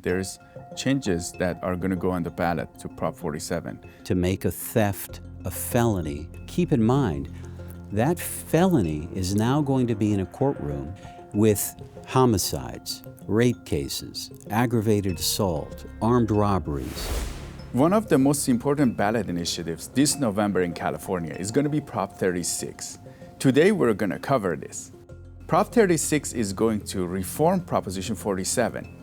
There's changes that are going to go on the ballot to Prop 47. To make a theft a felony, keep in mind that felony is now going to be in a courtroom with homicides, rape cases, aggravated assault, armed robberies. One of the most important ballot initiatives this November in California is going to be Prop 36. Today we're going to cover this. Prop 36 is going to reform Proposition 47.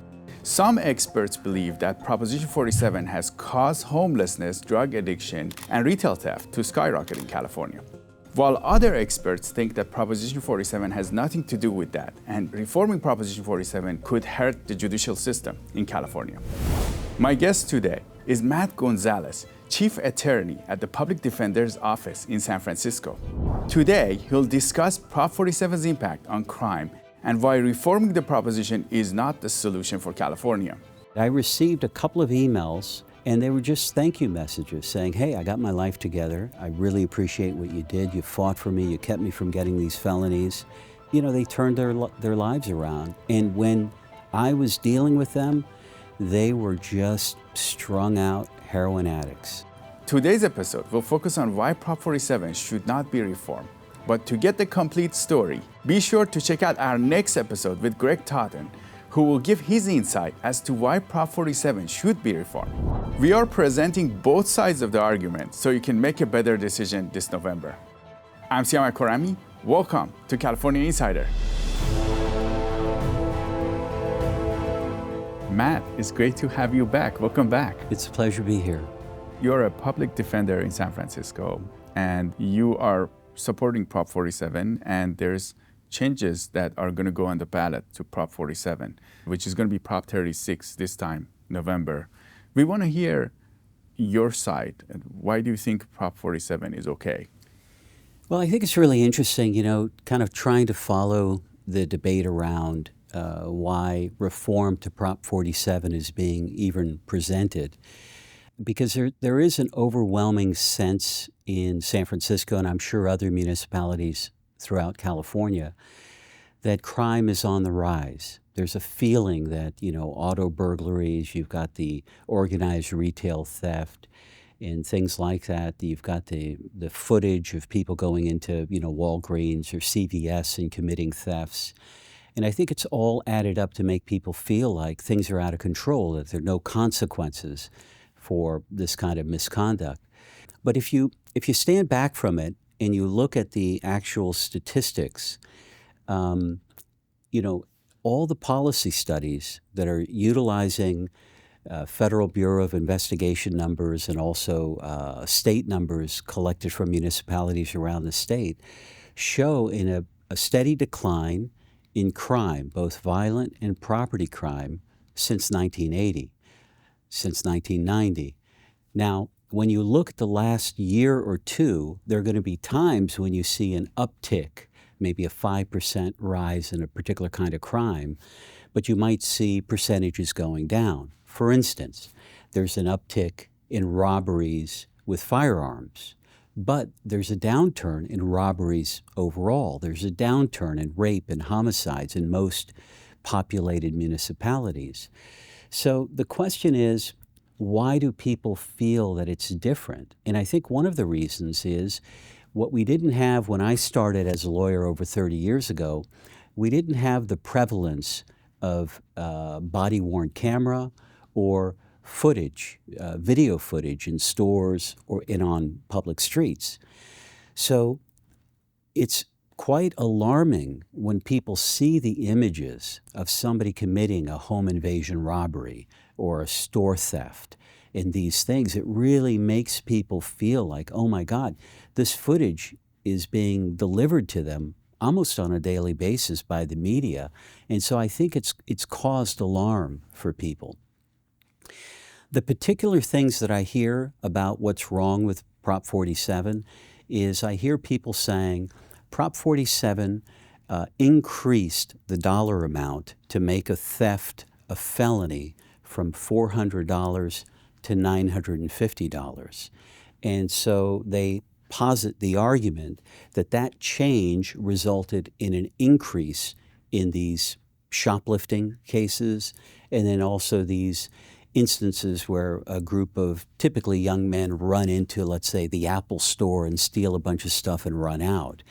Some experts believe that Proposition 47 has caused homelessness, drug addiction, and retail theft to skyrocket in California. While other experts think that Proposition 47 has nothing to do with that, and reforming Proposition 47 could hurt the judicial system in California. My guest today is Matt Gonzalez, Chief Attorney at the Public Defender's Office in San Francisco. Today, he'll discuss Prop 47's impact on crime and why reforming the proposition is not the solution for California. I received a couple of emails, and they were just thank you messages saying, hey, I got my life together. I really appreciate what you did. You fought for me. You kept me from getting these felonies. You know, they turned their lives around. And when I was dealing with them, they were just strung out heroin addicts. Today's episode will focus on why Prop 47 should not be reformed. But to get the complete story, be sure to check out our next episode with Greg Totten, who will give his insight as to why Prop 47 should be reformed. We are presenting both sides of the argument so you can make a better decision this November. I'm Siyamak. Welcome to California Insider. Matt, it's great to have you back. Welcome back. It's a pleasure to be here. You're a public defender in San Francisco, and you are supporting Prop 47, and there's changes that are going to go on the ballot to Prop 47, which is going to be Prop 36 this time, November. We want to hear your side. Why do you think Prop 47 is okay? Well, I think it's really interesting, kind of trying to follow the debate around why reform to Prop 47 is being even presented. Because there is an overwhelming sense in San Francisco, and I'm sure other municipalities throughout California, that crime is on the rise. There's a feeling that, auto burglaries, you've got the organized retail theft and things like that. You've got the footage of people going into, Walgreens or CVS and committing thefts. And I think it's all added up to make people feel like things are out of control, that there are no consequences for this kind of misconduct. But if you stand back from it and you look at the actual statistics, all the policy studies that are utilizing Federal Bureau of Investigation numbers and also state numbers collected from municipalities around the state show in a steady decline in crime, both violent and property crime, since 1980, since 1990. Now, when you look at the last year or two, there are going to be times when you see an uptick, maybe a 5% rise in a particular kind of crime, but you might see percentages going down. For instance, there's an uptick in robberies with firearms, but there's a downturn in robberies overall. There's a downturn in rape and homicides in most populated municipalities. So the question is, why do people feel that it's different? And I think one of the reasons is what we didn't have when I started as a lawyer over 30 years ago. We didn't have the prevalence of body-worn camera or footage, video footage in stores or on public streets. So it's quite alarming when people see the images of somebody committing a home invasion robbery or a store theft and these things. It really makes people feel like, oh my God, this footage is being delivered to them almost on a daily basis by the media. And so I think it's caused alarm for people. The particular things that I hear about what's wrong with Prop 47 is I hear people saying Prop 47 increased the dollar amount to make a theft a felony from $400 to $950. And so they posit the argument that that change resulted in an increase in these shoplifting cases And then also these instances where a group of typically young men run into, let's say, the Apple store and steal a bunch of stuff and run out.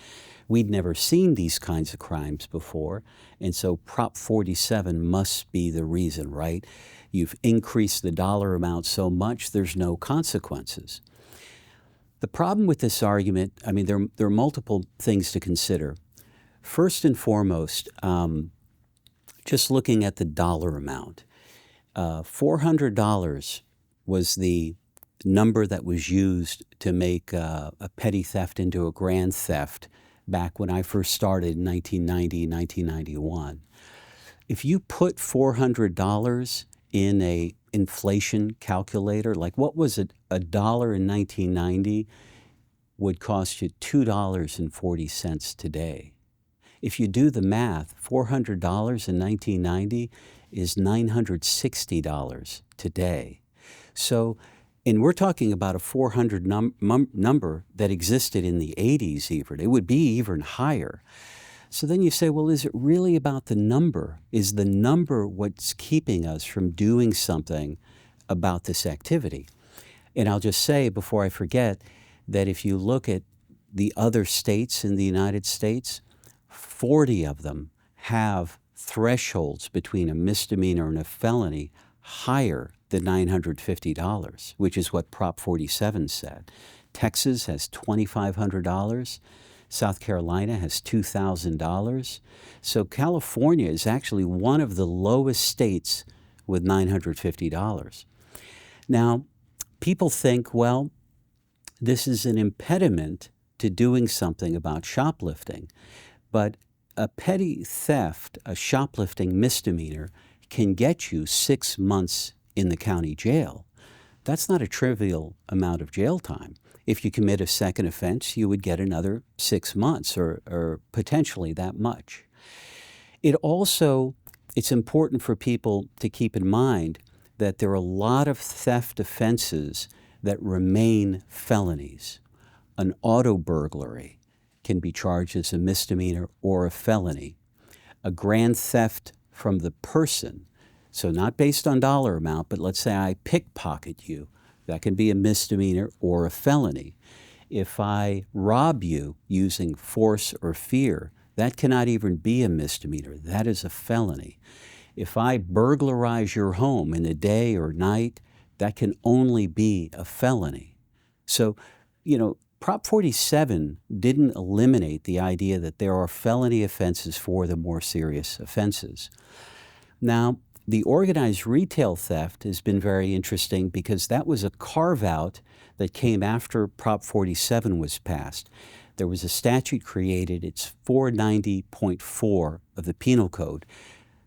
We'd never seen these kinds of crimes before, and so Prop 47 must be the reason, right? You've increased the dollar amount so much, there's no consequences. The problem with this argument, I mean, there are multiple things to consider. First and foremost, just looking at the dollar amount. $400 was the number that was used to make a petty theft into a grand theft back when I first started in 1990, 1991. If you put $400 in a inflation calculator, like what was it, $1 in 1990 would cost you $2.40 today. If you do the math, $400 in 1990 is $960 today. So, and we're talking about a 400 number that existed in the 80s even. It would be even higher. So then you say, well, is it really about the number? Is the number what's keeping us from doing something about this activity? And I'll just say before I forget that if you look at the other states in the United States, 40 of them have thresholds between a misdemeanor and a felony higher than $950, which is what Prop 47 said. Texas has $2,500. South Carolina has $2,000. So California is actually one of the lowest states with $950. Now, people think, well, this is an impediment to doing something about shoplifting. But a petty theft, a shoplifting misdemeanor, can get you 6 months in the county jail. That's not a trivial amount of jail time. If you commit a second offense, you would get another 6 months or potentially that much. It's important for people to keep in mind that there are a lot of theft offenses that remain felonies. An auto burglary can be charged as a misdemeanor or a felony. A grand theft from the person, so not based on dollar amount, but let's say I pickpocket you, that can be a misdemeanor or a felony. If I rob you using force or fear, that cannot even be a misdemeanor. That is a felony. If I burglarize your home in the day or night, that can only be a felony. So, Prop 47 didn't eliminate the idea that there are felony offenses for the more serious offenses. Now, the organized retail theft has been very interesting because that was a carve-out that came after Prop 47 was passed. There was a statute created, it's 490.4 of the Penal Code,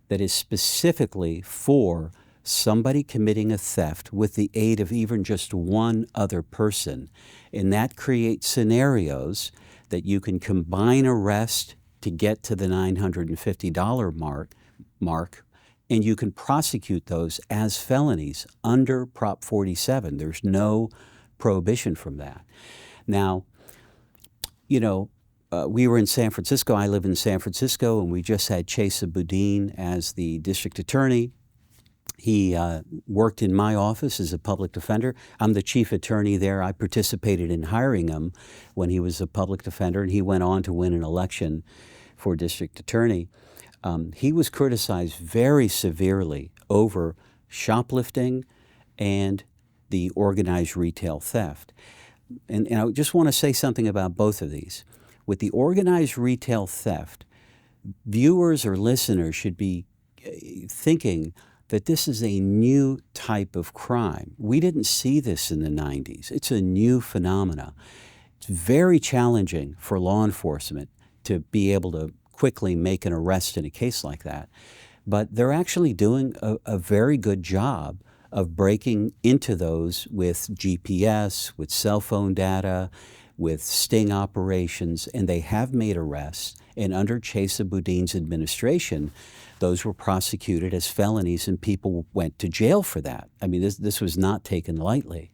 that is specifically for somebody committing a theft with the aid of even just one other person. And that creates scenarios that you can combine arrest to get to the $950 mark, and you can prosecute those as felonies under Prop 47. There's no prohibition from that. Now, we were in San Francisco. I live in San Francisco, and we just had Chesa Boudin as the district attorney. He worked in my office as a public defender. I'm the chief attorney there. I participated in hiring him when he was a public defender, and he went on to win an election for district attorney. He was criticized very severely over shoplifting and the organized retail theft. And I just want to say something about both of these. With the organized retail theft, viewers or listeners should be thinking that this is a new type of crime. We didn't see this in the 90s. It's a new phenomena. It's very challenging for law enforcement to be able to quickly make an arrest in a case like that. But they're actually doing a very good job of breaking into those with GPS, with cell phone data, with sting operations, and they have made arrests. And under Chesa Boudin's administration, those were prosecuted as felonies, and people went to jail for that. I mean, this was not taken lightly.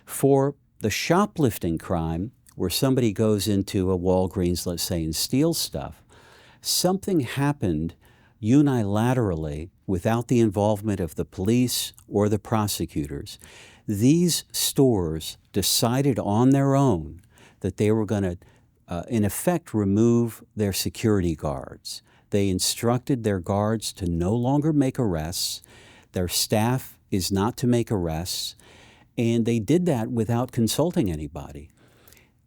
For the shoplifting crime, where somebody goes into a Walgreens, let's say, and steals stuff, something happened unilaterally, without the involvement of the police or the prosecutors, these stores decided on their own that they were going to, in effect, remove their security guards. They instructed their guards to no longer make arrests. Their staff is not to make arrests. And they did that without consulting anybody.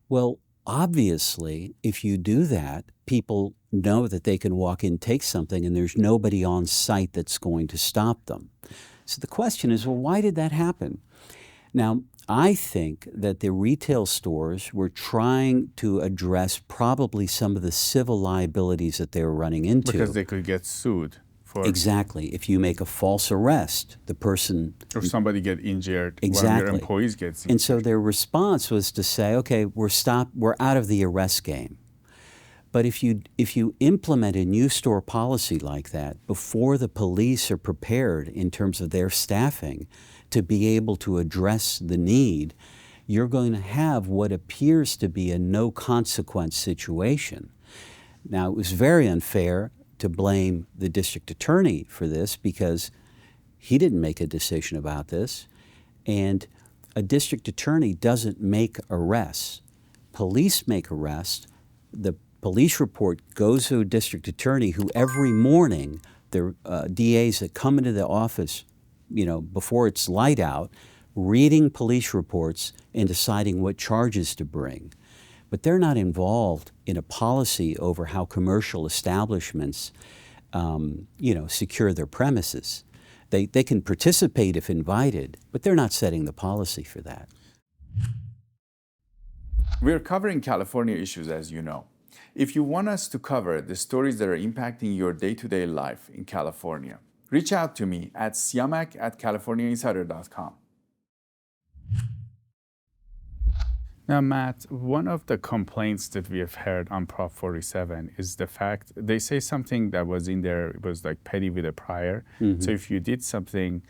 Well, obviously, if you do that, people know that they can walk in, take something, and there's nobody on site that's going to stop them. So the question is, well, why did that happen? Now, I think that the retail stores were trying to address probably some of the civil liabilities that they were running into. Because they could get sued. Exactly. If you make a false arrest, the person... Or somebody get injured, exactly. One of your employees gets injured. And so their response was to say, okay, we're out of the arrest game. But if you implement a new store policy like that before the police are prepared in terms of their staffing to be able to address the need, you're going to have what appears to be a no consequence situation. Now, it was very unfair to blame the district attorney for this because he didn't make a decision about this, and a district attorney doesn't make arrests. Police make arrests. The police report goes to a district attorney who every morning, the DAs that come into the office, before it's light out, reading police reports and deciding what charges to bring. But they're not involved in a policy over how commercial establishments, secure their premises. They can participate if invited, but they're not setting the policy for that. We're covering California issues, as you know. If you want us to cover the stories that are impacting your day-to-day life in California, reach out to me at siyamak@californiainsider.com. Now, Matt, one of the complaints that we have heard on Prop 47 is the fact they say something that was in there, it was like petty with a prior. Mm-hmm. So if you did something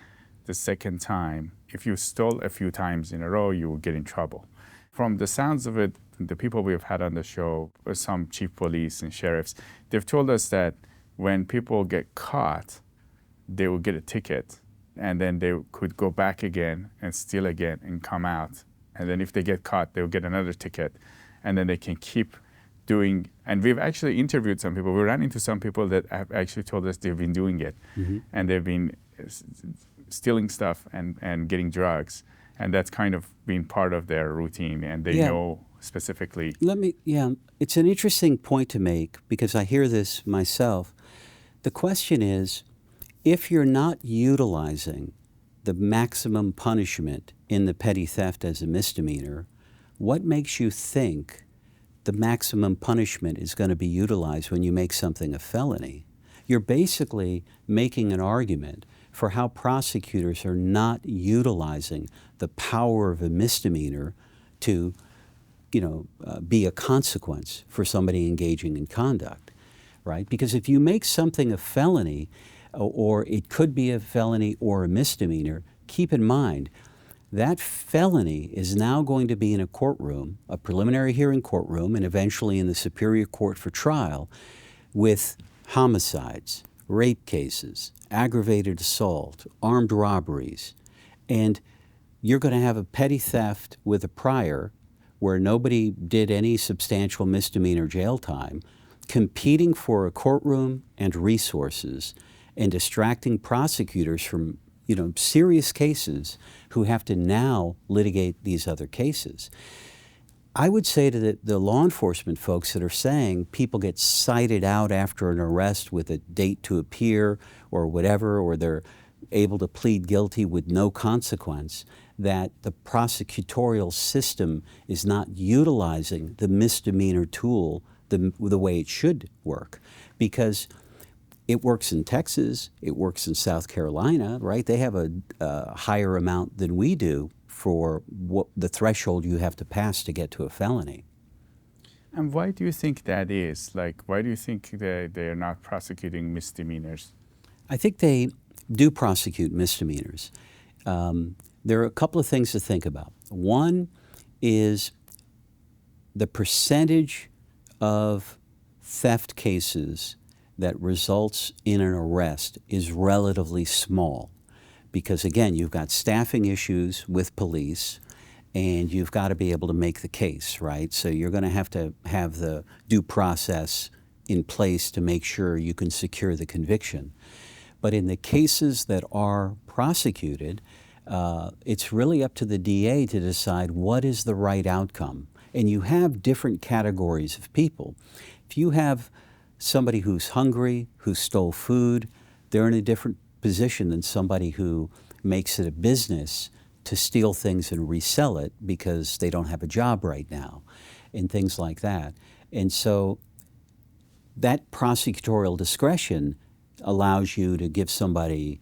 the second time, if you stole a few times in a row, you would get in trouble. From the sounds of it, the people we've had on the show, some chief police and sheriffs, they've told us that when people get caught, they will get a ticket, and then they could go back again and steal again and come out. And then if they get caught, they'll get another ticket. And then they can keep doing, and we've actually interviewed some people. We ran into some people that have actually told us they've been doing it. Mm-hmm. And they've been stealing stuff and getting drugs. And that's kind of been part of their routine, and they know specifically. It's an interesting point to make because I hear this myself. The question is, if you're not utilizing the maximum punishment in the petty theft as a misdemeanor, what makes you think the maximum punishment is going to be utilized when you make something a felony? You're basically making an argument for how prosecutors are not utilizing the power of a misdemeanor to, be a consequence for somebody engaging in conduct, right? Because if you make something a felony, or it could be a felony or a misdemeanor, keep in mind that felony is now going to be in a courtroom, a preliminary hearing courtroom, and eventually in the Superior Court for trial with homicides, rape cases, aggravated assault, armed robberies, and you're going to have a petty theft with a prior where nobody did any substantial misdemeanor jail time, competing for a courtroom and resources and distracting prosecutors from, serious cases who have to now litigate these other cases. I would say to the law enforcement folks that are saying people get cited out after an arrest with a date to appear or whatever, or they're able to plead guilty with no consequence, that the prosecutorial system is not utilizing the misdemeanor tool the way it should work. Because it works in Texas, it works in South Carolina, right? They have a higher amount than we do for what the threshold you have to pass to get to a felony. And why do you think that is? Why do you think they're not prosecuting misdemeanors? I think they do prosecute misdemeanors. There are a couple of things to think about. One is the percentage of theft cases that results in an arrest is relatively small because, again, you've got staffing issues with police and you've got to be able to make the case, right? So you're going to have the due process in place to make sure you can secure the conviction. But in the cases that are prosecuted, it's really up to the DA to decide what is the right outcome. And you have different categories of people. If you have somebody who's hungry, who stole food, they're in a different position than somebody who makes it a business to steal things and resell it because they don't have a job right now, and things like that. And so that prosecutorial discretion allows you to give somebody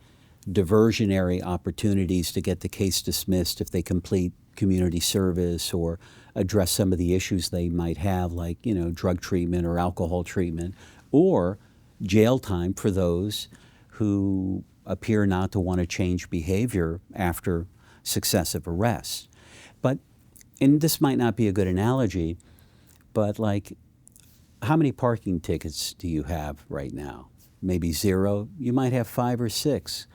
diversionary opportunities to get the case dismissed if they complete community service or address some of the issues they might have, like, drug treatment or alcohol treatment, or jail time for those who appear not to want to change behavior after successive arrests. But, and this might not be a good analogy, but like, how many parking tickets do you have right now? Maybe 0. You might have 5 or 6.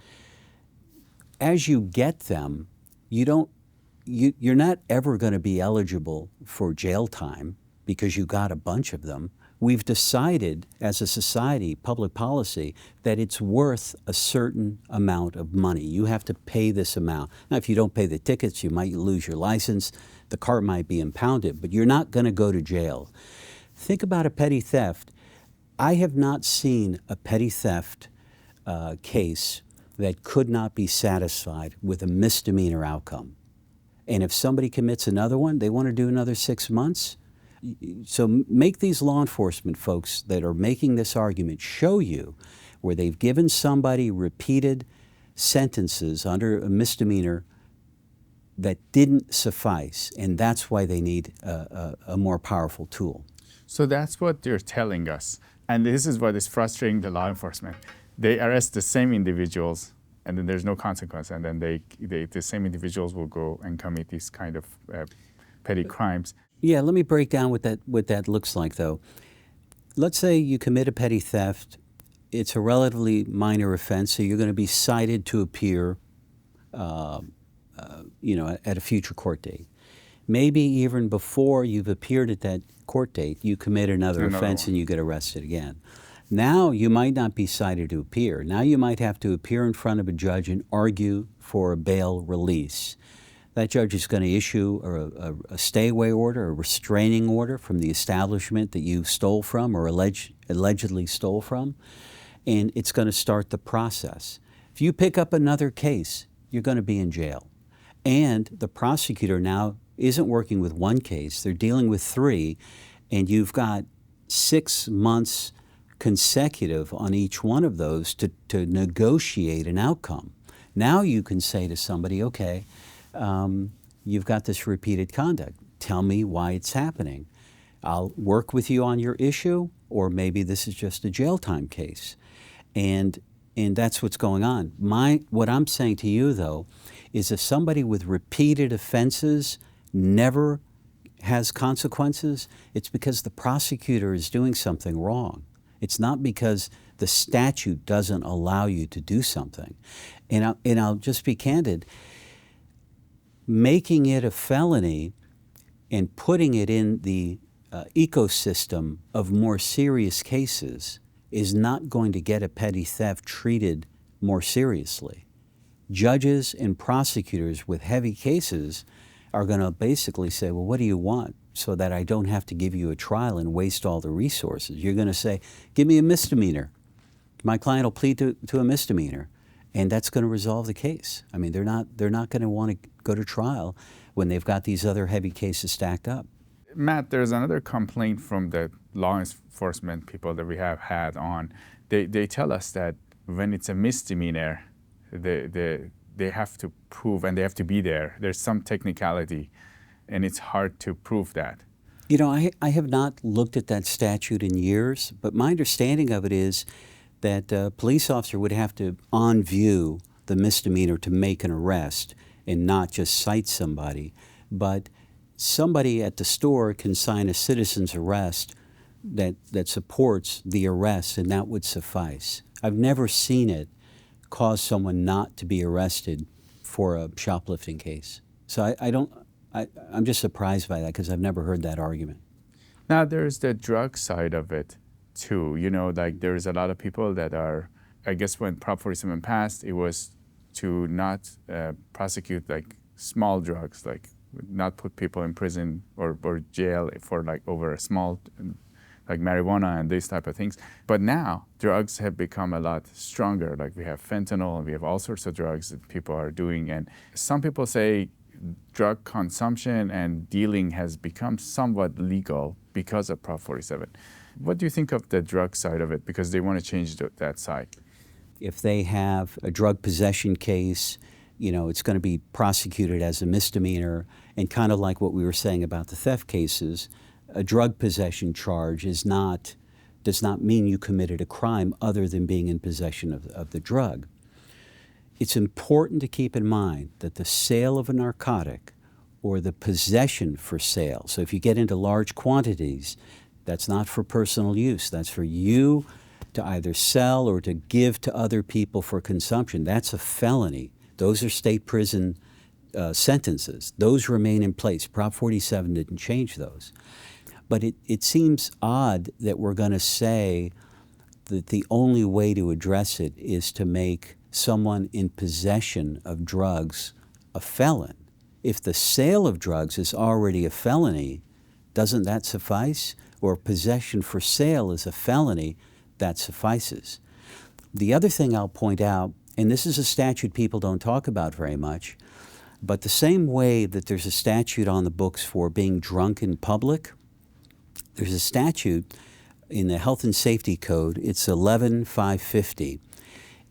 As you get them, you're not ever going to be eligible for jail time because you got a bunch of them. We've decided as a society, public policy, that it's worth a certain amount of money. You have to pay this amount. Now, if you don't pay the tickets, you might lose your license. The car might be impounded, but you're not going to go to jail. Think about a petty theft. I have not seen a petty theft case that could not be satisfied with a misdemeanor outcome. And if somebody commits another one, they want to do another 6 months. So make these law enforcement folks that are making this argument show you where they've given somebody repeated sentences under a misdemeanor that didn't suffice, and that's why they need a more powerful tool. So that's what they're telling us. And this is what is frustrating the law enforcement. They arrest the same individuals, and then there's no consequence, and then the same individuals will go and commit these kind of petty crimes. Yeah, let me break down what that looks like, though. Let's say you commit a petty theft. It's a relatively minor offense, so you're going to be cited to appear, at a future court date. Maybe even before you've appeared at that court date, you commit another offense and you get arrested again. Now you might not be cited to appear. Now you might have to appear in front of a judge and argue for a bail release. That judge is going to issue a stay-away order, a restraining order from the establishment that you stole from or allegedly stole from, and it's going to start the process. If you pick up another case, you're going to be in jail. And the prosecutor now isn't working with one case, they're dealing with 3, and you've got 6 months consecutive on each one of those to negotiate an outcome. Now you can say to somebody, okay, you've got this repeated conduct. Tell me why it's happening. I'll work with you on your issue, or maybe this is just a jail time case. And that's what's going on. What I'm saying to you, though, is if somebody with repeated offenses never has consequences, it's because the prosecutor is doing something wrong. It's not because the statute doesn't allow you to do something. And I'll just be candid. Making it a felony and putting it in the ecosystem of more serious cases is not going to get a petty theft treated more seriously. Judges and prosecutors with heavy cases are going to basically say, well, what do you want so that I don't have to give you a trial and waste all the resources? You're going to say, give me a misdemeanor. My client will plead to a misdemeanor, and that's going to resolve the case. I mean, they're not going to want to go to trial when they've got these other heavy cases stacked up. Matt, there's another complaint from the law enforcement people that we have had on. They tell us that when it's a misdemeanor, they have to prove and they have to be there. There's some technicality, and it's hard to prove that. You know, I have not looked at that statute in years, but my understanding of it is that a police officer would have to on view the misdemeanor to make an arrest and not just cite somebody. But somebody at the store can sign a citizen's arrest that supports the arrest, and that would suffice. I've never seen it cause someone not to be arrested for a shoplifting case. So I'm just surprised by that because I've never heard that argument. Now there's the drug side of it too. You know, like there's a lot of people that are, I guess when Prop 47 passed, it was to not prosecute like small drugs, like not put people in prison or jail for like over a small, like marijuana and these type of things. But now drugs have become a lot stronger. Like we have fentanyl and we have all sorts of drugs that people are doing. And some people say drug consumption and dealing has become somewhat legal because of Prop 47. What do you think of the drug side of it? Because they want to change that side. If they have a drug possession case, you know, it's going to be prosecuted as a misdemeanor, and kind of like what we were saying about the theft cases, a drug possession charge does not mean you committed a crime other than being in possession of the drug. It's important to keep in mind that the sale of a narcotic or the possession for sale, so if you get into large quantities, that's not for personal use. That's for you to either sell or to give to other people for consumption. That's a felony. Those are state prison sentences. Those remain in place. Prop 47 didn't change those. But it seems odd that we're going to say that the only way to address it is to make someone in possession of drugs a felon. If the sale of drugs is already a felony, doesn't that suffice? Or possession for sale is a felony, that suffices. The other thing I'll point out, and this is a statute people don't talk about very much, but the same way that there's a statute on the books for being drunk in public, there's a statute in the Health and Safety Code. It's 11-550,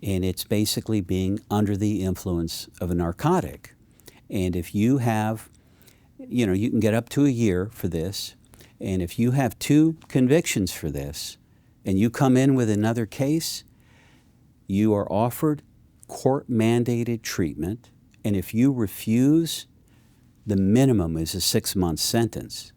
and it's basically being under the influence of a narcotic. And if you have, you know, you can get up to a year for this, and if you have 2 convictions for this, and you come in with another case, you are offered court-mandated treatment, and if you refuse, the minimum is a 6-month sentence.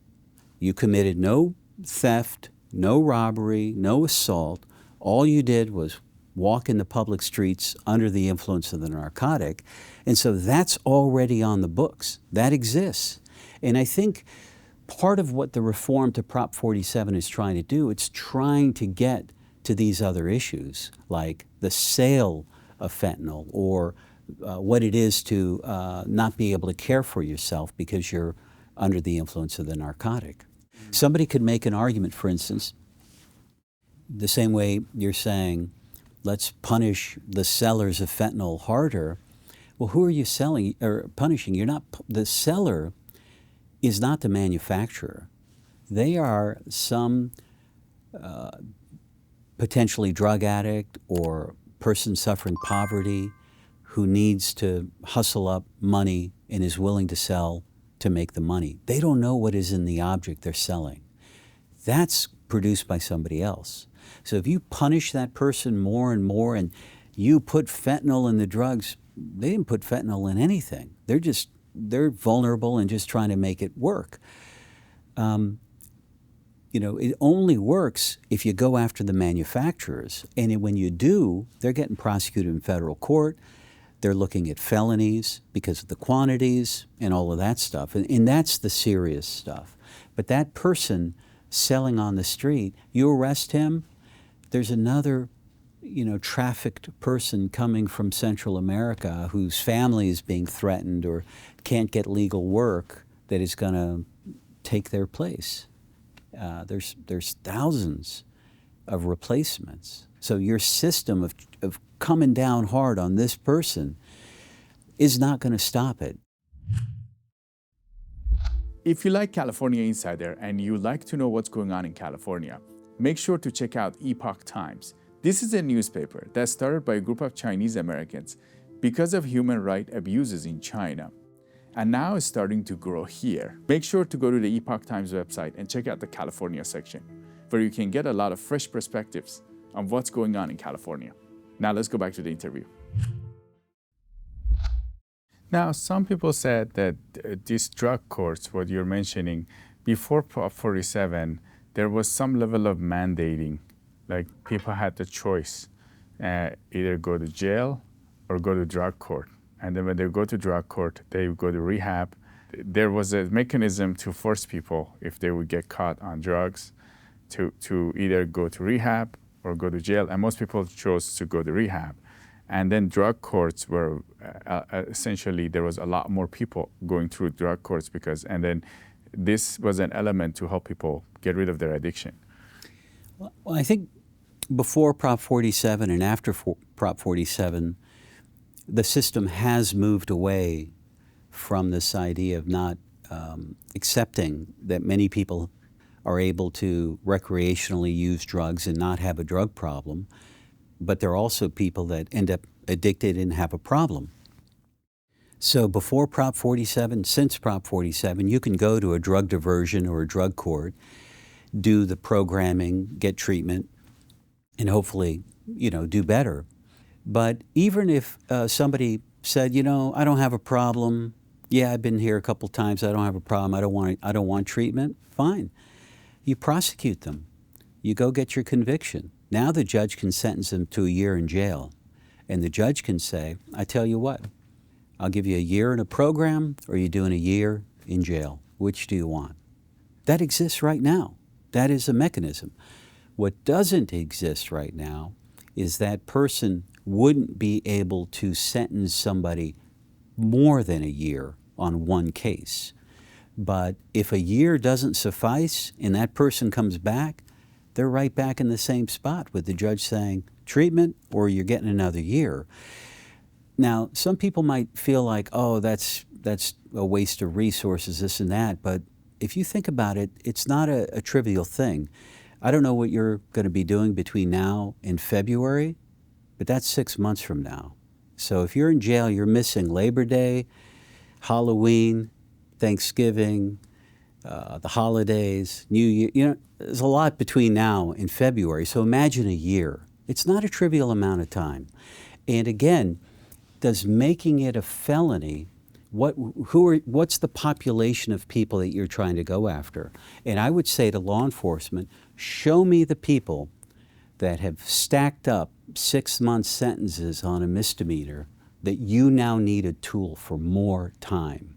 You committed no theft, no robbery, no assault. All you did was walk in the public streets under the influence of the narcotic, and so that's already on the books. That exists. And I think part of what the reform to Prop 47 is trying to do, it's trying to get to these other issues, like the sale of fentanyl or what it is to not be able to care for yourself because you're under the influence of the narcotic. Somebody could make an argument, for instance, the same way you're saying, let's punish the sellers of fentanyl harder. Well, who are you selling or punishing? You're not, the seller is not the manufacturer. They are some potentially drug addict or person suffering poverty who needs to hustle up money and is willing to sell to make the money. They don't know what is in the object they're selling. That's produced by somebody else. So if you punish that person more and more and you put fentanyl in the drugs, they didn't put fentanyl in anything. They're vulnerable and just trying to make it work. You know, it only works if you go after the manufacturers. And when you do, they're getting prosecuted in federal court. They're looking at felonies because of the quantities and all of that stuff. And that's the serious stuff. But that person selling on the street, you arrest him, there's another, you know, trafficked person coming from Central America whose family is being threatened or can't get legal work that is going to take their place. There's thousands of replacements. So your system of coming down hard on this person is not going to stop it. If you like California Insider and you like to know what's going on in California, make sure to check out Epoch Times. This is a newspaper that started by a group of Chinese Americans because of human rights abuses in China, and now is starting to grow here. Make sure to go to the Epoch Times website and check out the California section, where you can get a lot of fresh perspectives on what's going on in California. Now let's go back to the interview. Now, some people said that these drug courts, what you're mentioning, before Prop 47, there was some level of mandating. Like people had the choice, either go to jail or go to drug court. And then when they go to drug court, they go to rehab. There was a mechanism to force people, if they would get caught on drugs, to either go to rehab or go to jail. And most people chose to go to rehab. And then drug courts were essentially, there was a lot more people going through drug courts and then this was an element to help people get rid of their addiction. Well, I think before Prop 47 and after Prop 47, the system has moved away from this idea of not accepting that many people are able to recreationally use drugs and not have a drug problem, but there are also people that end up addicted and have a problem. So before Prop 47, since Prop 47, you can go to a drug diversion or a drug court, do the programming, get treatment, and hopefully, do better. But even if somebody said, I don't have a problem, yeah, I've been here a couple times, I don't have a problem, I don't want treatment, fine. You prosecute them. You go get your conviction. Now the judge can sentence them to a year in jail. And the judge can say, I tell you what, I'll give you a year in a program or you're doing a year in jail. Which do you want? That exists right now. That is a mechanism. What doesn't exist right now is that person wouldn't be able to sentence somebody more than a year on one case. But if a year doesn't suffice and that person comes back, they're right back in the same spot with the judge saying, treatment or you're getting another year. Now, some people might feel like, oh, that's a waste of resources, this and that. But if you think about it, it's not a trivial thing. I don't know what you're going to be doing between now and February, but that's 6 months from now. So if you're in jail, you're missing Labor Day, Halloween, Thanksgiving, the holidays, New Year. There's a lot between now and February. So imagine a year. It's not a trivial amount of time. And again, does making it a felony, what's the population of people that you're trying to go after? And I would say to law enforcement, show me the people that have stacked up 6-month sentences on a misdemeanor that you now need a tool for more time.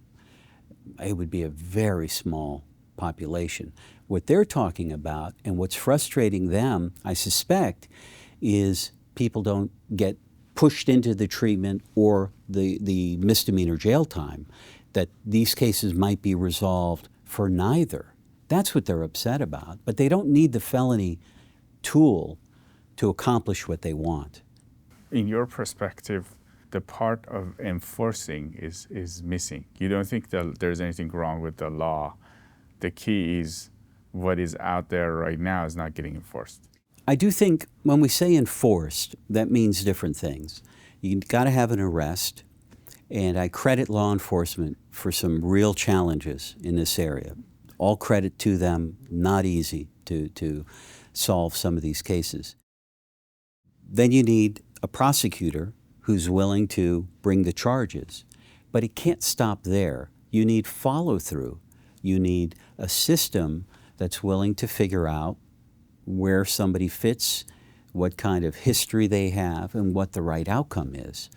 It would be a very small population. What they're talking about and what's frustrating them, I suspect, is people don't get pushed into the treatment or the misdemeanor jail time, that these cases might be resolved for neither. That's what they're upset about. But they don't need the felony tool to accomplish what they want. In your perspective, the part of enforcing is missing. You don't think that there's anything wrong with the law. The key is what is out there right now is not getting enforced. I do think when we say enforced, that means different things. You've got to have an arrest, and I credit law enforcement for some real challenges in this area. All credit to them, not easy to solve some of these cases. Then you need a prosecutor who's willing to bring the charges. But it can't stop there. You need follow-through. You need a system that's willing to figure out where somebody fits, what kind of history they have, and what the right outcome is.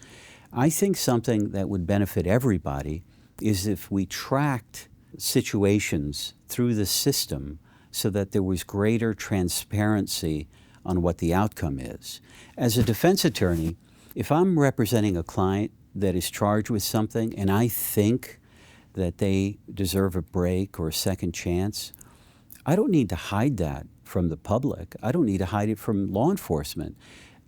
I think something that would benefit everybody is if we tracked situations through the system so that there was greater transparency on what the outcome is. As a defense attorney, if I'm representing a client that is charged with something and I think that they deserve a break or a second chance, I don't need to hide that from the public. I don't need to hide it from law enforcement.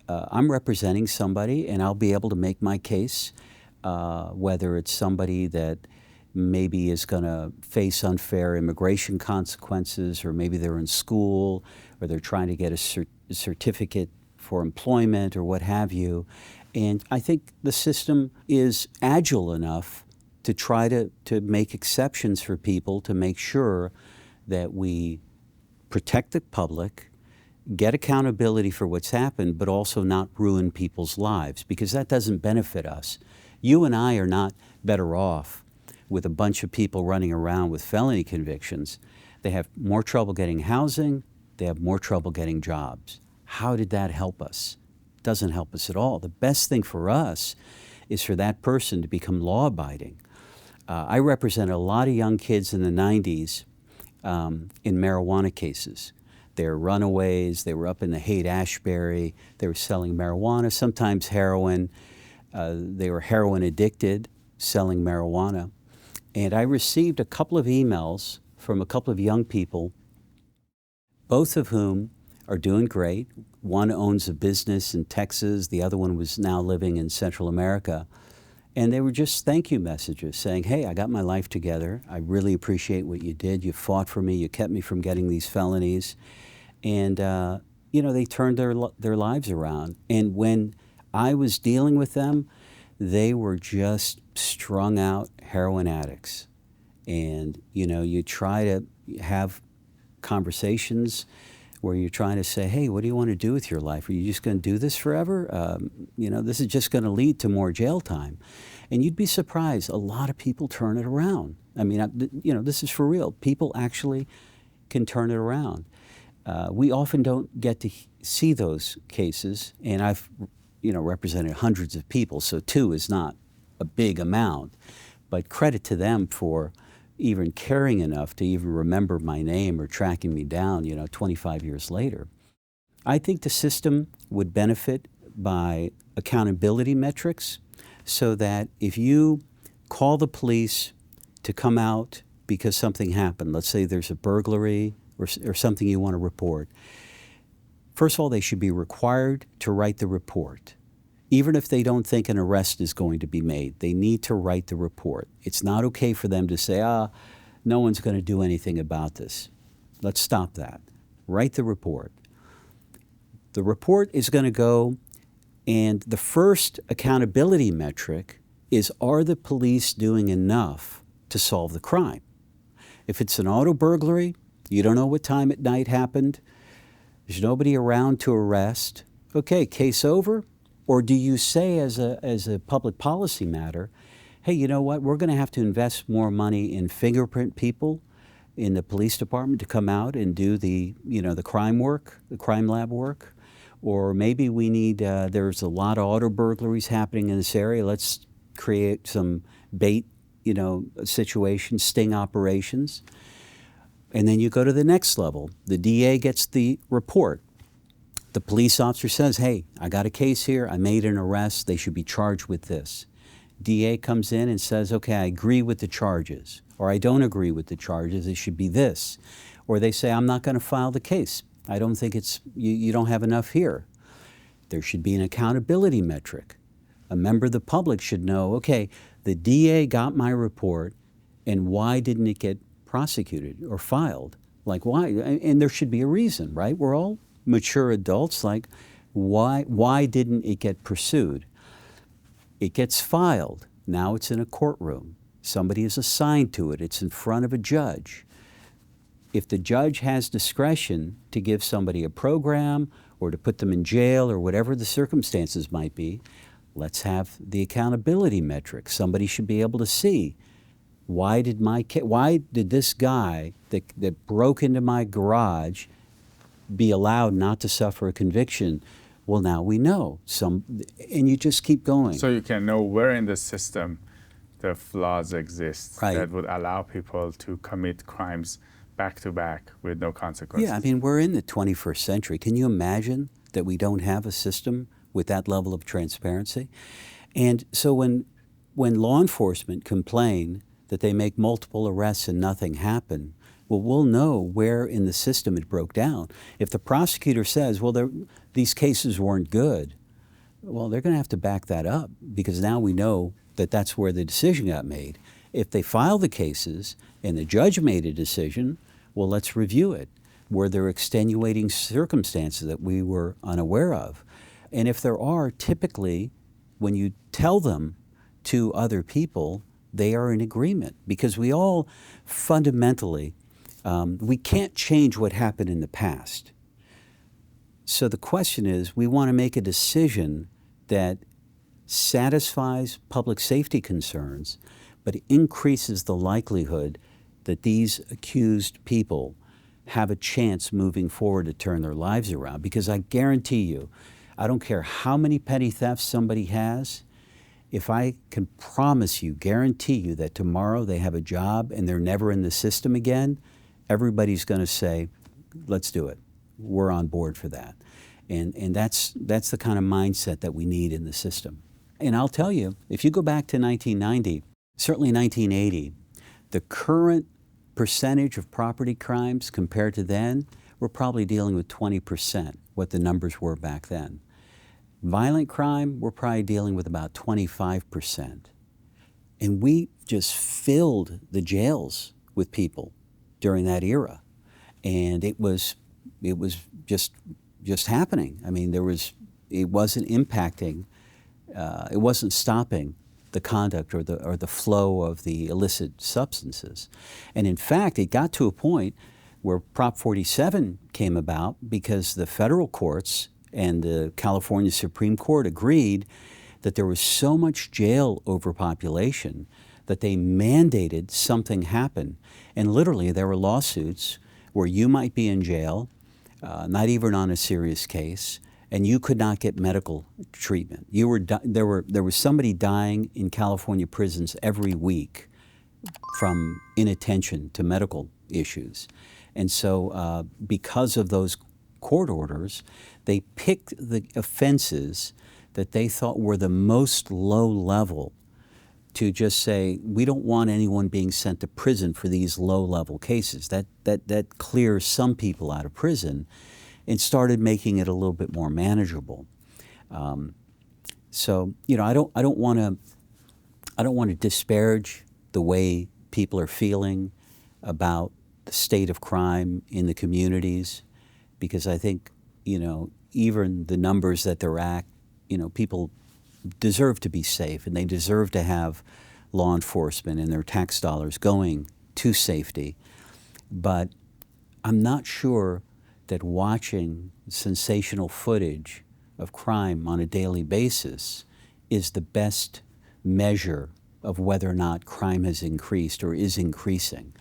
I'm representing somebody and I'll be able to make my case, whether it's somebody that maybe is going to face unfair immigration consequences, or maybe they're in school, or they're trying to get a certificate for employment or what have you. And I think the system is agile enough to try to make exceptions for people to make sure that we protect the public, get accountability for what's happened, but also not ruin people's lives, because that doesn't benefit us. You and I are not better off with a bunch of people running around with felony convictions They have more trouble getting housing. They have more trouble getting jobs. How did that help us? It doesn't help us at all. The best thing for us is for that person to become law-abiding. I represented a lot of young kids in the 90s in marijuana cases. They were runaways. They were up in the Haight-Ashbury. They were selling marijuana, sometimes heroin. They were heroin addicted, selling marijuana. And I received a couple of emails from a couple of young people, both of whom are doing great. One owns a business in Texas. The other one was now living in Central America. And they were just thank you messages saying, hey, I got my life together. I really appreciate what you did. You fought for me. You kept me from getting these felonies. And, they turned their lives around. And when I was dealing with them, they were just strung out heroin addicts. And, you try to have conversations where you're trying to say, hey, what do you want to do with your life? Are you just going to do this forever? This is just going to lead to more jail time. And you'd be surprised, a lot of people turn it around. I mean, this is for real. People actually can turn it around. We often don't get to see those cases, and I've, represented hundreds of people, so 2 is not a big amount. But credit to them for even caring enough to even remember my name or tracking me down, 25 years later. I think the system would benefit by accountability metrics so that if you call the police to come out because something happened, let's say there's a burglary or something you want to report, first of all, they should be required to write the report. Even if they don't think an arrest is going to be made, they need to write the report. It's not okay for them to say, no one's going to do anything about this. Let's stop that. Write the report. The report is going to go, and the first accountability metric is, are the police doing enough to solve the crime? If it's an auto burglary, you don't know what time at night happened, there's nobody around to arrest, okay, case over? Or do you say as a public policy matter, hey, you know what, we're going to have to invest more money in fingerprint people in the police department to come out and do the crime work, the crime lab work? Or maybe we need, there's a lot of auto burglaries happening in this area, let's create some bait, situations, sting operations. And then you go to the next level. The DA gets the report. The police officer says, hey, I got a case here, I made an arrest, they should be charged with this. DA comes in and says, okay, I agree with the charges, or I don't agree with the charges, it should be this. Or they say, I'm not going to file the case. I don't think you don't have enough here. There should be an accountability metric. A member of the public should know, okay, the DA got my report, and why didn't it get prosecuted or filed? Like, why? And there should be a reason, right? We're all mature adults, like, why didn't it get pursued? It gets filed. Now it's in a courtroom. Somebody is assigned to it. It's in front of a judge. If the judge has discretion to give somebody a program or to put them in jail or whatever the circumstances might be, let's have the accountability metric. Somebody should be able to see, why did this guy that broke into my garage be allowed not to suffer a conviction? Well, now we know. And you just keep going. So you can know where in the system the flaws exist, right, that would allow people to commit crimes back to back with no consequences. Yeah, I mean, we're in the 21st century. Can you imagine that we don't have a system with that level of transparency? And so when law enforcement complain that they make multiple arrests and nothing happened, well, we'll know where in the system it broke down. If the prosecutor says, well, these cases weren't good, well, they're going to have to back that up, because now we know that that's where the decision got made. If they file the cases and the judge made a decision, well, let's review it. Were there extenuating circumstances that we were unaware of? And if there are, typically, when you tell them to other people, they are in agreement, because we all fundamentally, we can't change what happened in the past. So the question is, we want to make a decision that satisfies public safety concerns, but increases the likelihood that these accused people have a chance moving forward to turn their lives around. Because I guarantee you, I don't care how many petty thefts somebody has, if I can promise you, guarantee you that tomorrow they have a job and they're never in the system again, everybody's going to say, let's do it. We're on board for that. And that's the kind of mindset that we need in the system. And I'll tell you, if you go back to 1990, certainly 1980, the current percentage of property crimes compared to then, we're probably dealing with 20%, what the numbers were back then. Violent crime, we're probably dealing with about 25%. And we just filled the jails with people during that era. And it was just happening. I mean, it wasn't impacting, it wasn't stopping the conduct or the flow of the illicit substances. And in fact, it got to a point where Prop 47 came about because the federal courts and the California Supreme Court agreed that there was so much jail overpopulation that they mandated something happen. And literally, there were lawsuits where you might be in jail, not even on a serious case, and you could not get medical treatment. There was somebody dying in California prisons every week from inattention to medical issues. And so because of those court orders, they picked the offenses that they thought were the most low level to just say, we don't want anyone being sent to prison for these low-level cases. That clears some people out of prison and started making it a little bit more manageable. So, you know, I don't want to disparage the way people are feeling about the state of crime in the communities, because I think, you know, even the numbers that they're at, you know, people deserve to be safe, and they deserve to have law enforcement and their tax dollars going to safety. But I'm not sure that watching sensational footage of crime on a daily basis is the best measure of whether or not crime has increased or is increasing.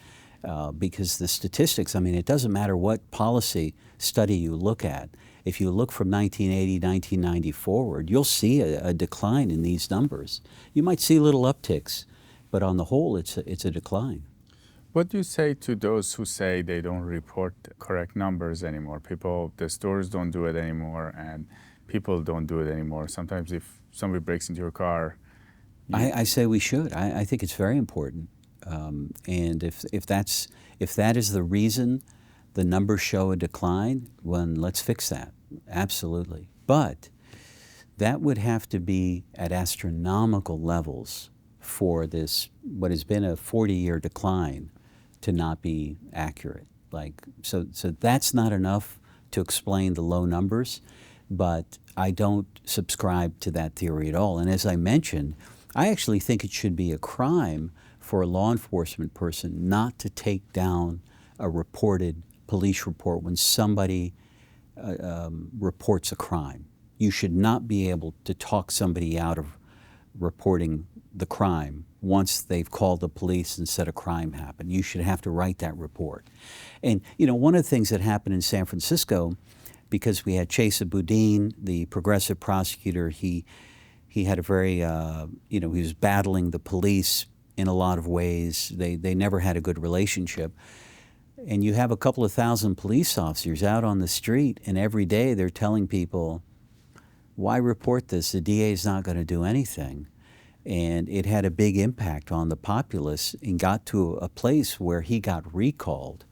Because the statistics, I mean, it doesn't matter what policy study you look at. If you look from 1980, 1990 forward, you'll see a decline in these numbers. You might see little upticks, but on the whole, it's a decline. What do you say to those who say they don't report correct numbers anymore? The stores don't do it anymore, and people don't do it anymore. Sometimes if somebody breaks into your car... I say we should. I think it's very important. And if that is the reason the numbers show a decline, well, let's fix that. Absolutely. But that would have to be at astronomical levels for this, what has been a 40-year decline, to not be accurate. So that's not enough to explain the low numbers, but I don't subscribe to that theory at all. And as I mentioned, I actually think it should be a crime for a law enforcement person not to take down a reported police report when somebody reports a crime. You should not be able to talk somebody out of reporting the crime once they've called the police and said a crime happened. You should have to write that report. And, you know, one of the things that happened in San Francisco, because we had Chesa Boudin, the progressive prosecutor, he had a very, he was battling the police in a lot of ways. They never had a good relationship. And you have a couple of thousand police officers out on the street, and every day they're telling people, why report this? The DA is not going to do anything. And it had a big impact on the populace and got to a place where he got recalled.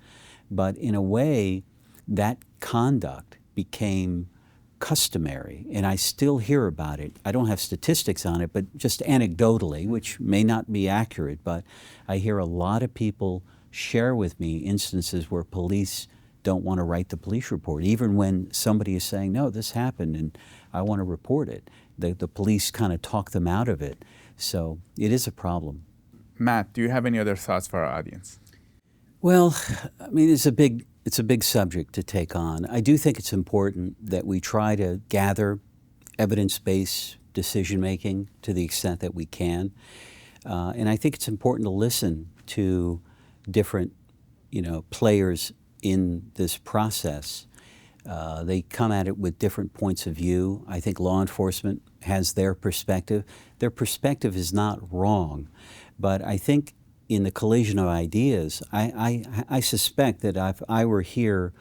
But in a way, that conduct became customary, and I still hear about it. I don't have statistics on it, but just anecdotally, which may not be accurate, but I hear a lot of people share with me instances where police don't want to write the police report, even when somebody is saying, no, this happened and I want to report it. The police kind of talk them out of it. So it is a problem. Matt, do you have any other thoughts for our audience? Well, I mean, it's a big subject to take on. I do think it's important that we try to gather evidence-based decision-making to the extent that we can. And I think it's important to listen to different, players in this process. They come at it with different points of view. I think law enforcement has their perspective. Their perspective is not wrong, but I think in the collision of ideas, I suspect that if I were here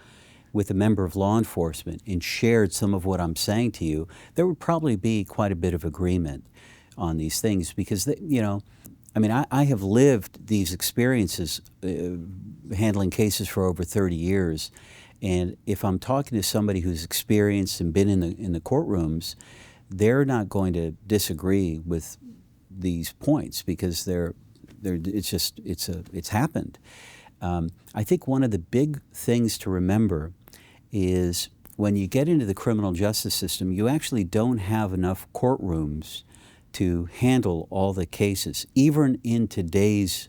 with a member of law enforcement and shared some of what I'm saying to you, there would probably be quite a bit of agreement on these things because, I have lived these experiences handling cases for over 30 years. And if I'm talking to somebody who's experienced and been in the courtrooms, they're not going to disagree with these points because it's happened. I think one of the big things to remember is when you get into the criminal justice system, you actually don't have enough courtrooms to handle all the cases. Even in today's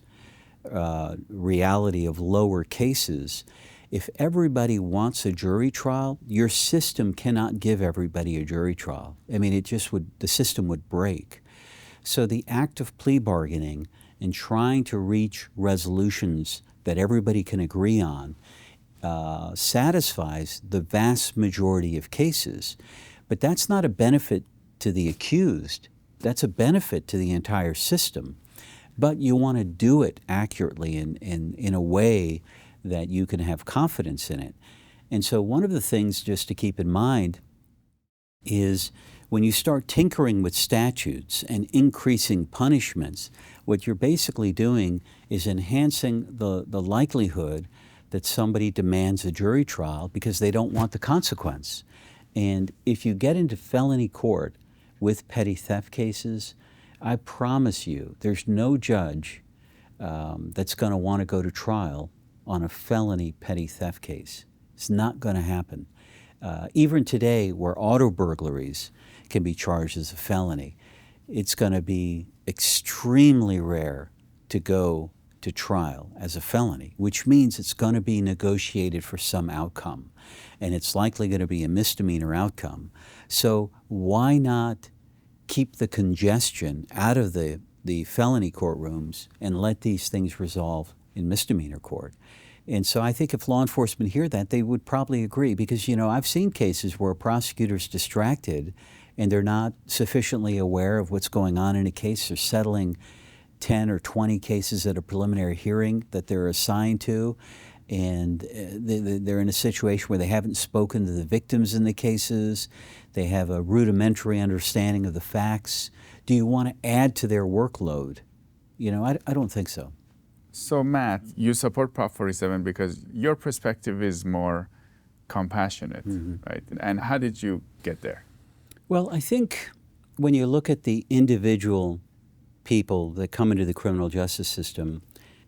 reality of lower cases, if everybody wants a jury trial, your system cannot give everybody a jury trial. The system would break. So the act of plea bargaining and trying to reach resolutions that everybody can agree on satisfies the vast majority of cases. But that's not a benefit to the accused. That's a benefit to the entire system. But you want to do it accurately and in a way that you can have confidence in it. And so one of the things just to keep in mind is when you start tinkering with statutes and increasing punishments, what you're basically doing is enhancing the likelihood that somebody demands a jury trial because they don't want the consequence. And if you get into felony court with petty theft cases, I promise you there's no judge that's going to want to go to trial on a felony petty theft case. It's not going to happen. Even today, where auto burglaries can be charged as a felony, it's going to be extremely rare to go to trial as a felony, which means it's going to be negotiated for some outcome, and it's likely going to be a misdemeanor outcome. So why not keep the congestion out of the felony courtrooms and let these things resolve in misdemeanor court? And so I think if law enforcement hear that, they would probably agree because, I've seen cases where a prosecutor's distracted and they're not sufficiently aware of what's going on in a case. They're settling 10 or 20 cases at a preliminary hearing that they're assigned to, and they're in a situation where they haven't spoken to the victims in the cases. They have a rudimentary understanding of the facts. Do you want to add to their workload? I don't think so. So Matt, you support Prop 47 because your perspective is more compassionate, right? And how did you get there? Well, I think when you look at the individual people that come into the criminal justice system,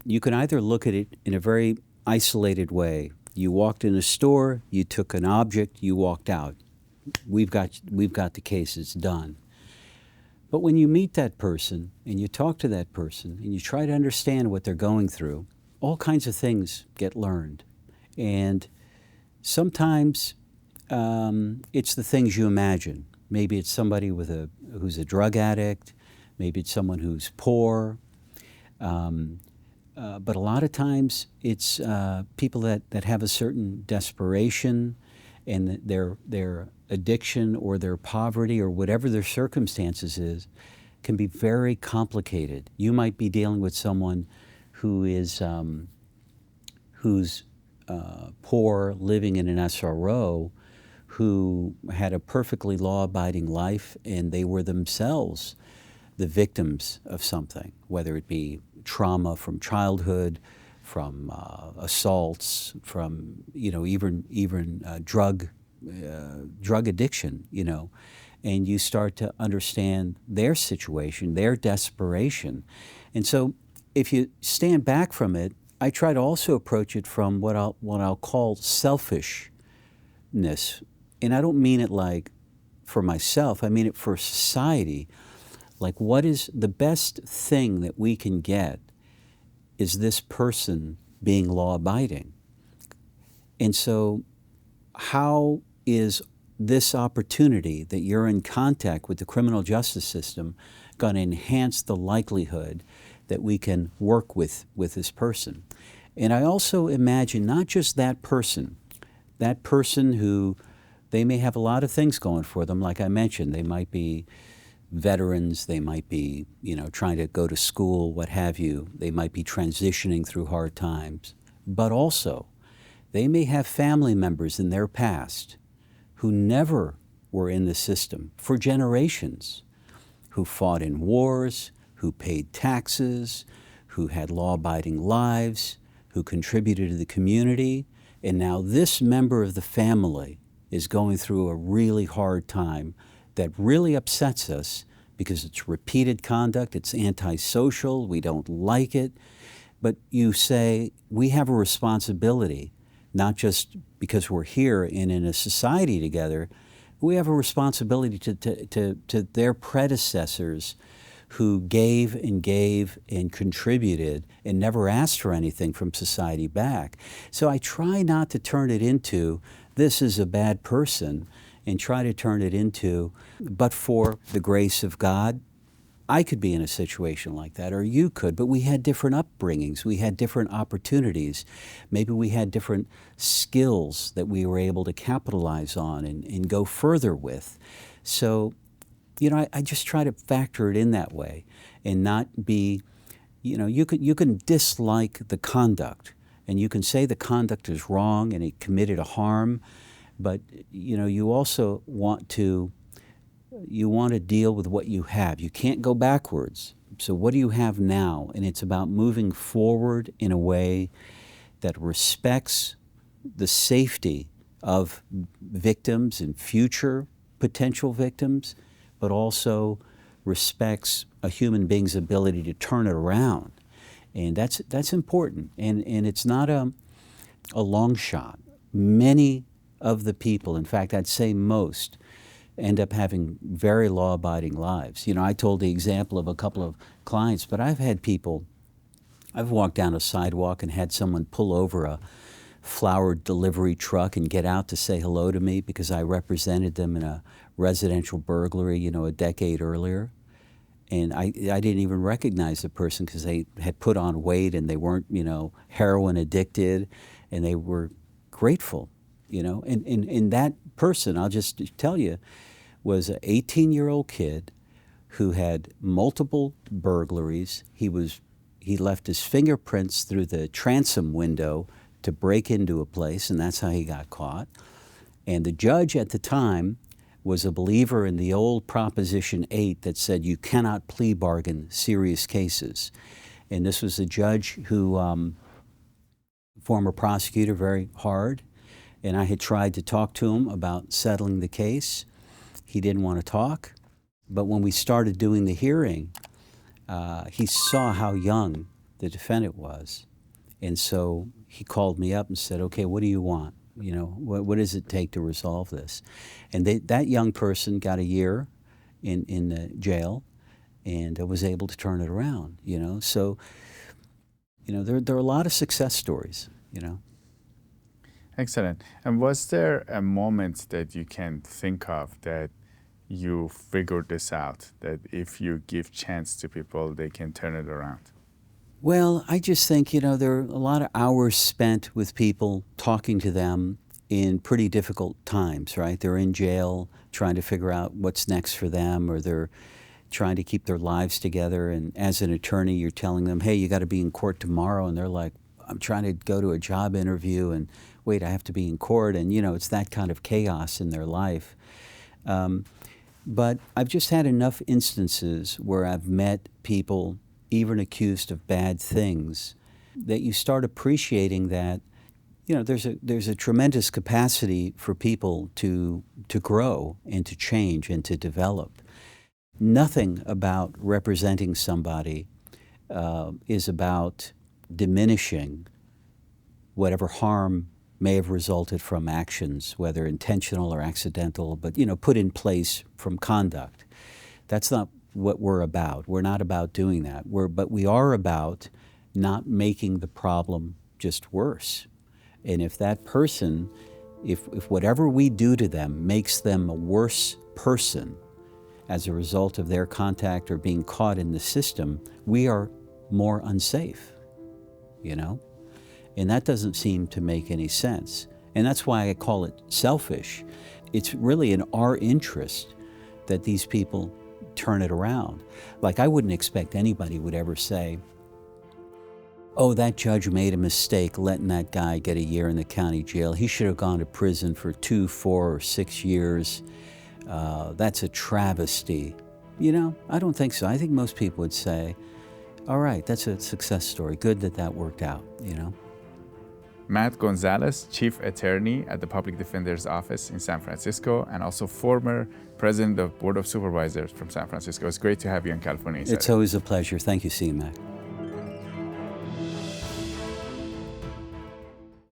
you can either look at it in a very isolated way. You walked in a store, you took an object, you walked out. We've got the case, it's done. But when you meet that person and you talk to that person and you try to understand what they're going through, all kinds of things get learned. And sometimes it's the things you imagine. Maybe it's somebody who's a drug addict. Maybe it's someone who's poor. But a lot of times it's people that have a certain desperation, and their addiction or their poverty or whatever their circumstances is can be very complicated. You might be dealing with someone who is who's poor, living in an SRO, who had a perfectly law-abiding life, and they were themselves the victims of something, whether it be trauma from childhood, from assaults, from even drug addiction, and you start to understand their situation, their desperation. And so if you stand back from it, I try to also approach it from what I'll call selfishness. And I don't mean it like for myself, I mean it for society. Like, what is the best thing that we can get is this person being law-abiding. And so how is this opportunity that you're in contact with the criminal justice system going to enhance the likelihood that we can work with this person? And I also imagine not just that person who they may have a lot of things going for them, like I mentioned. They might be veterans, they might be, trying to go to school, what have you. They might be transitioning through hard times. But also, they may have family members in their past who never were in the system for generations, who fought in wars, who paid taxes, who had law-abiding lives, who contributed to the community, and now this member of the family is going through a really hard time that really upsets us because it's repeated conduct, it's antisocial, we don't like it. But you say, we have a responsibility, not just because we're here and in a society together, we have a responsibility to their predecessors who gave and contributed and never asked for anything from society back. So I try not to turn it into, this is a bad person, and try to turn it into, but for the grace of God, I could be in a situation like that, or you could, but we had different upbringings, we had different opportunities, maybe we had different skills that we were able to capitalize on and go further with. So, I just try to factor it in that way and not be, you can dislike the conduct and you can say the conduct is wrong and it committed a harm, but, you also want to deal with what you have. You can't go backwards. So what do you have now? And it's about moving forward in a way that respects the safety of victims and future potential victims, but also respects a human being's ability to turn it around. And that's important. And it's not a long shot. Many of the people, in fact, I'd say most, end up having very law-abiding lives. I told the example of a couple of clients, but I've walked down a sidewalk and had someone pull over a flower delivery truck and get out to say hello to me because I represented them in a residential burglary, a decade earlier. And I didn't even recognize the person because they had put on weight and they weren't, heroin addicted, and they were grateful, And that person, I'll just tell you, was an 18-year-old kid who had multiple burglaries. He left his fingerprints through the transom window to break into a place, and that's how he got caught. And the judge at the time was a believer in the old Proposition 8 that said you cannot plea bargain serious cases. And this was a judge who, former prosecutor, very hard, and I had tried to talk to him about settling the case. He didn't want to talk, but when we started doing the hearing, he saw how young the defendant was. And so he called me up and said, okay, what do you want? What does it take to resolve this? And that young person got a year in the jail and was able to turn it around, So, there are a lot of success stories, Excellent. And was there a moment that you can think of that you figured this out, that if you give chance to people, they can turn it around? Well, I just think, there are a lot of hours spent with people, talking to them in pretty difficult times, right? They're in jail trying to figure out what's next for them, or they're trying to keep their lives together. And as an attorney, you're telling them, hey, you got to be in court tomorrow. And they're like, I'm trying to go to a job interview, and wait, I have to be in court. And, it's that kind of chaos in their life. But I've just had enough instances where I've met people even accused of bad things, that you start appreciating that, there's a tremendous capacity for people to grow and to change and to develop. Nothing about representing somebody is about diminishing whatever harm may have resulted from actions, whether intentional or accidental, but put in place from conduct. That's not what we're about. We're not about doing that. But we are about not making the problem just worse. And if that person, if whatever we do to them makes them a worse person as a result of their contact or being caught in the system, we are more unsafe, And that doesn't seem to make any sense. And that's why I call it selfish. It's really in our interest that these people turn it around. Like, I wouldn't expect anybody would ever say, oh, that judge made a mistake letting that guy get a year in the county jail. He should have gone to prison for 2, 4, or 6 years. That's a travesty. You know, I don't think so. I think most people would say, all right, that's a success story. Good that that worked out, you know. Matt Gonzalez, Chief Attorney at the Public Defender's Office in San Francisco, and also former President of Board of Supervisors from San Francisco. It's great to have you on California Insider. It's always a pleasure. Thank you, Siyamak.